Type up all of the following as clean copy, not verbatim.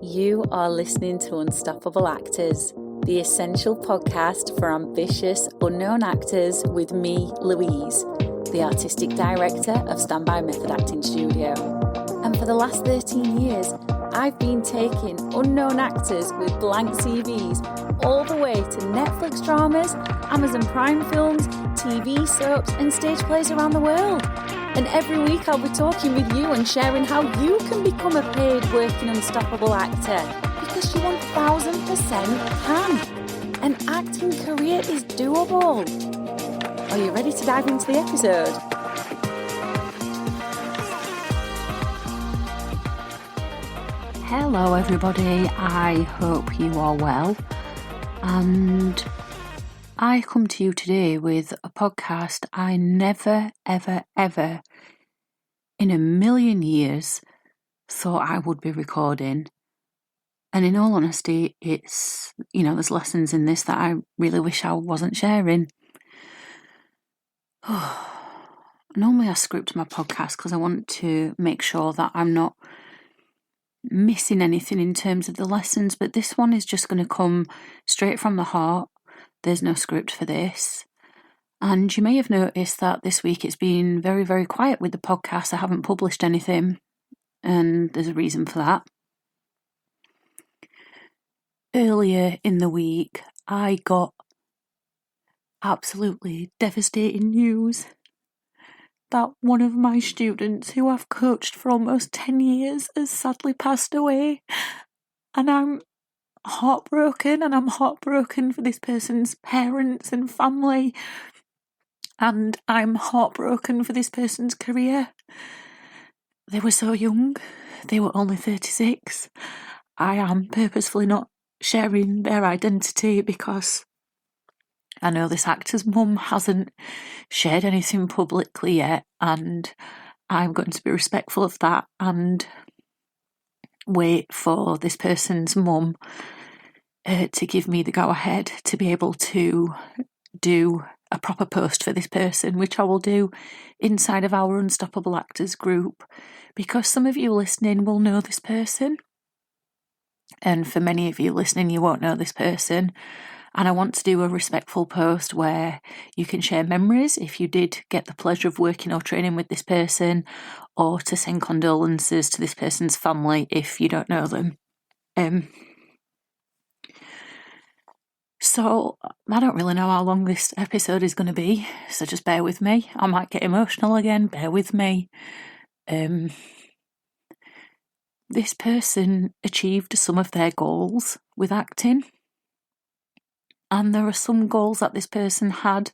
You are listening to Unstoppable Actors, the essential podcast for ambitious, unknown actors with me, Louise, the artistic director of Standby Method Acting Studio. And for the last 13 years, I've been taking unknown actors with blank CVs all the way to Netflix dramas, Amazon Prime films, TV soaps and stage plays around the world. And every week I'll be talking with you and sharing how you can become a paid working unstoppable actor, because you 1000% can. An acting career is doable. Are you ready to dive into the episode? Hello everybody, I hope you are well, and I come to you today with a podcast I never, ever, ever in a million years thought I would be recording. And in all honesty, it's, there's lessons in this that I really wish I wasn't sharing. Normally I script my podcast because I want to make sure that I'm not missing anything in terms of the lessons, but this one is just going to come straight from the heart. There's no script for this. And you may have noticed that this week it's been very, very quiet with the podcast. I haven't published anything, and there's a reason for that. Earlier in the week, I got absolutely devastating news that one of my students who I've coached for almost 10 years has sadly passed away. And I'm heartbroken, and I'm heartbroken for this person's parents and family, and I'm heartbroken for this person's career. They were so young, they were only 36. I am purposefully not sharing their identity because I know this actor's mum hasn't shared anything publicly yet, and I'm going to be respectful of that and wait for this person's mum to give me the go-ahead to be able to do a proper post for this person, which I will do inside of our Unstoppable Actors group, because some of you listening will know this person, and for many of you listening, you won't know this person. And I want to do a respectful post where you can share memories if you did get the pleasure of working or training with this person, or to send condolences to this person's family if you don't know them. So I don't really know how long this episode is going to be, so just bear with me. I might get emotional again, bear with me. This person achieved some of their goals with acting, and there are some goals that this person had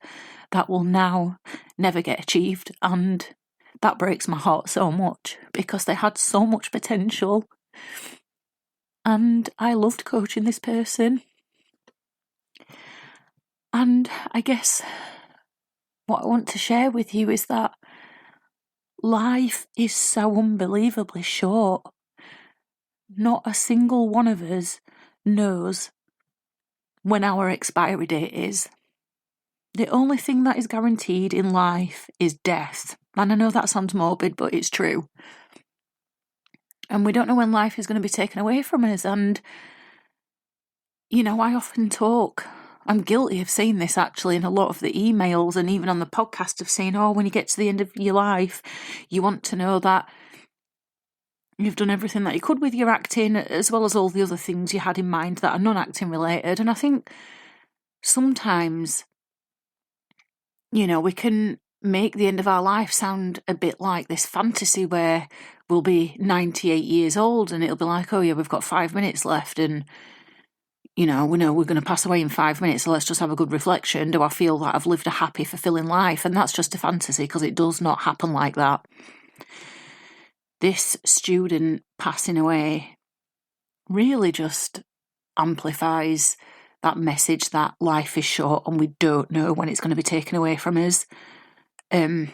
that will now never get achieved, and that breaks my heart so much because they had so much potential, and I loved coaching this person. And I guess what I want to share with you is that life is so unbelievably short. Not a single one of us knows when our expiry date is. The only thing that is guaranteed in life is death. And I know that sounds morbid, but it's true. And we don't know when life is going to be taken away from us. And, I often talk, I'm guilty of saying this actually in a lot of the emails and even on the podcast, of saying, when you get to the end of your life, you want to know that you've done everything that you could with your acting, as well as all the other things you had in mind that are non-acting related. And I think sometimes, we can make the end of our life sound a bit like this fantasy where we'll be 98 years old and it'll be like, we've got 5 minutes left, and we know we're going to pass away in 5 minutes, so let's just have a good reflection. Do I feel that I've lived a happy, fulfilling life? And that's just a fantasy, because it does not happen like that. This student passing away really just amplifies that message that life is short and we don't know when it's going to be taken away from us. I'm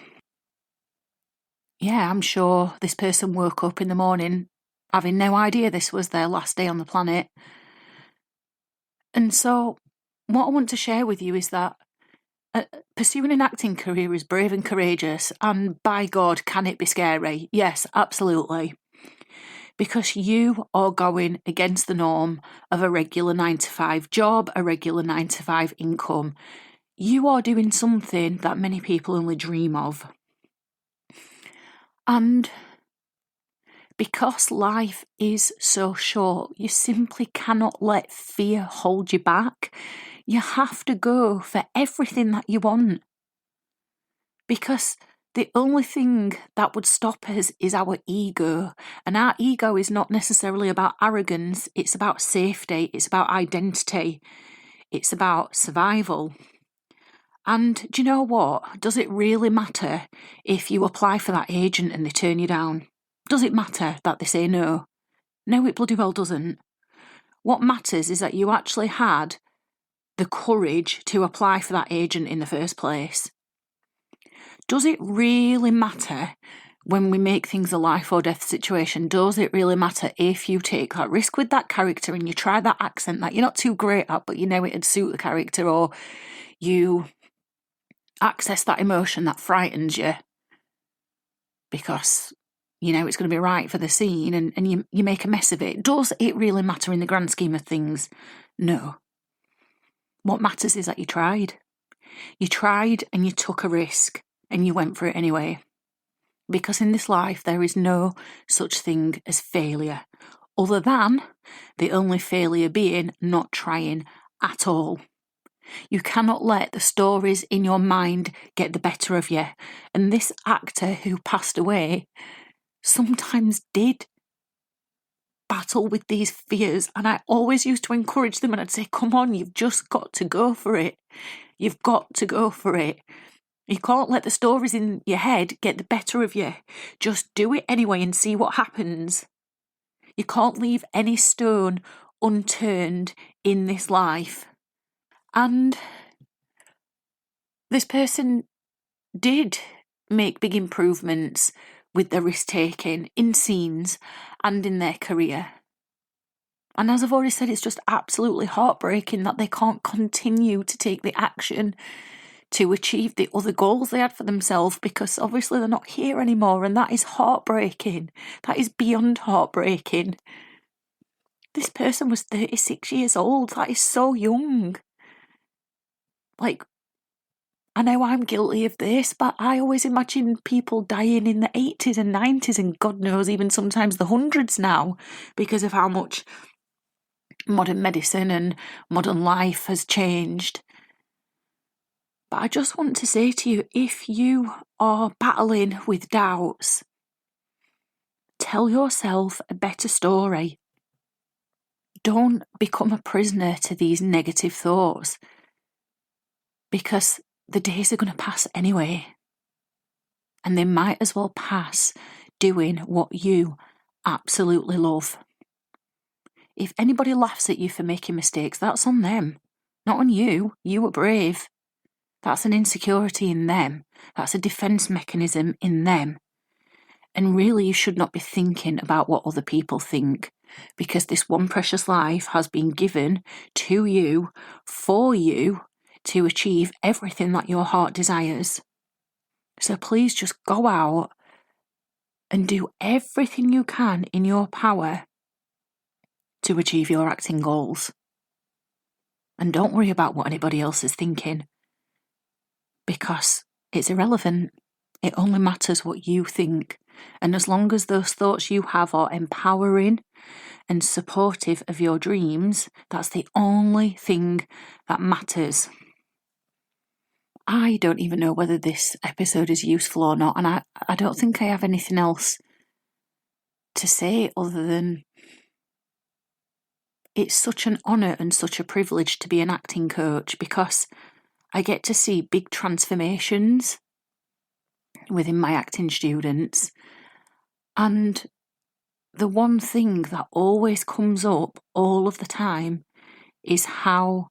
sure this person woke up in the morning having no idea this was their last day on the planet. And so what I want to share with you is that pursuing an acting career is brave and courageous, and by God, can it be scary? Yes, absolutely. because you are going against the norm of a regular 9 to 5 job, a regular 9 to 5 income. You are doing something that many people only dream of. And because life is so short, you simply cannot let fear hold you back. You have to go for everything that you want. Because the only thing that would stop us is our ego. And our ego is not necessarily about arrogance, it's about safety, it's about identity, it's about survival. And do you know what? Does it really matter if you apply for that agent and they turn you down? Does it matter that they say no? No, it bloody well doesn't. What matters is that you actually had the courage to apply for that agent in the first place. Does it really matter when we make things a life or death situation? Does it really matter if you take that risk with that character and you try that accent that you're not too great at, but you know it'd suit the character, or you access that emotion that frightens you because you know it's going to be right for the scene, and you make a mess of it? Does it really matter in the grand scheme of things? No. What matters is that you tried. You tried and you took a risk and you went for it anyway. Because in this life there is no such thing as failure, other than the only failure being not trying at all. You cannot let the stories in your mind get the better of you. And this actor who passed away sometimes did battle with these fears. And I always used to encourage them and I'd say, come on, you've just got to go for it. You've got to go for it. You can't let the stories in your head get the better of you. Just do it anyway and see what happens. You can't leave any stone unturned in this life. And this person did make big improvements with their risk-taking in scenes and in their career. And as I've already said, it's just absolutely heartbreaking that they can't continue to take the action to achieve the other goals they had for themselves, because obviously they're not here anymore, and that is heartbreaking. That is beyond heartbreaking. This person was 36 years old. That is so young. Like, I know I'm guilty of this, but I always imagine people dying in the 80s and 90s and God knows even sometimes the hundreds now, because of how much modern medicine and modern life has changed. But I just want to say to you, if you are battling with doubts, tell yourself a better story. Don't become a prisoner to these negative thoughts, because the days are going to pass anyway. And they might as well pass doing what you absolutely love. If anybody laughs at you for making mistakes, that's on them, not on you. You were brave. That's an insecurity in them. That's a defence mechanism in them. And really, you should not be thinking about what other people think, because this one precious life has been given to you, for you, to achieve everything that your heart desires. So please just go out and do everything you can in your power to achieve your acting goals. And don't worry about what anybody else is thinking, because it's irrelevant. It only matters what you think. And as long as those thoughts you have are empowering and supportive of your dreams, that's the only thing that matters. I don't even know whether this episode is useful or not, and I don't think I have anything else to say other than it's such an honour and such a privilege to be an acting coach, because I get to see big transformations within my acting students. And the one thing that always comes up all of the time is how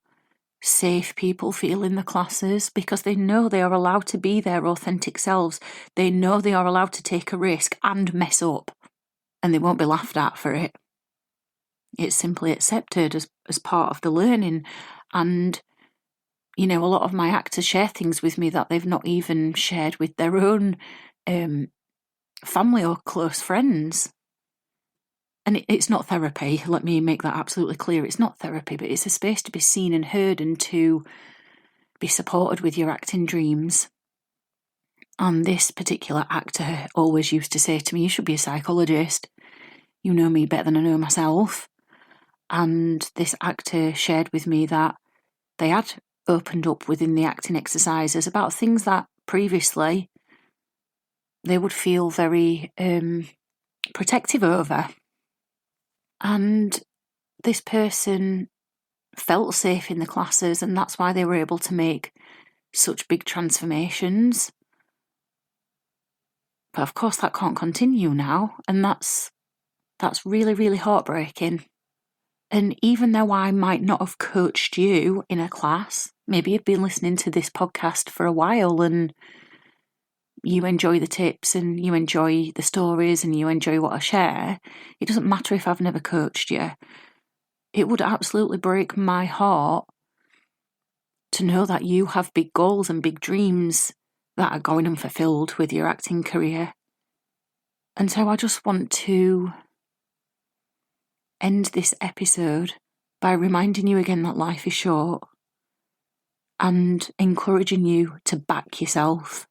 safe people feel in the classes, because they know they are allowed to be their authentic selves. They know they are allowed to take a risk and mess up, and they won't be laughed at for it. It's simply accepted as part of the learning. And you know, a lot of my actors share things with me that they've not even shared with their own family or close friends. and it's not therapy, let me make that absolutely clear. It's not therapy, but it's a space to be seen and heard and to be supported with your acting dreams. And this particular actor always used to say to me, you should be a psychologist. You know me better than I know myself. And this actor shared with me that they had opened up within the acting exercises about things that previously they would feel very protective over. And this person felt safe in the classes, and that's why they were able to make such big transformations. But of course that can't continue now, and that's really, really heartbreaking. And even though I might not have coached you in a class, maybe you've been listening to this podcast for a while and you enjoy the tips and you enjoy the stories and you enjoy what I share, it doesn't matter if I've never coached you. It would absolutely break my heart to know that you have big goals and big dreams that are going unfulfilled with your acting career. And so I just want to end this episode by reminding you again that life is short and encouraging you to back yourself.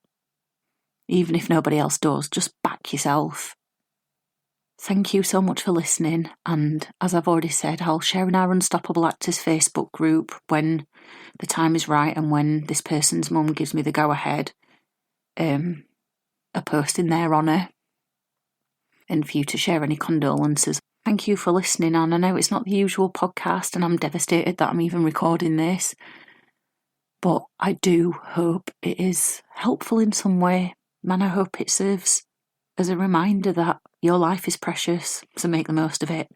Even if nobody else does, just back yourself. Thank you so much for listening, and as I've already said, I'll share in our Unstoppable Actors Facebook group when the time is right and when this person's mum gives me the go-ahead, a post in their honour, and for you to share any condolences. Thank you for listening, and I know it's not the usual podcast and I'm devastated that I'm even recording this, but I do hope it is helpful in some way, and I hope it serves as a reminder that your life is precious, so make the most of it.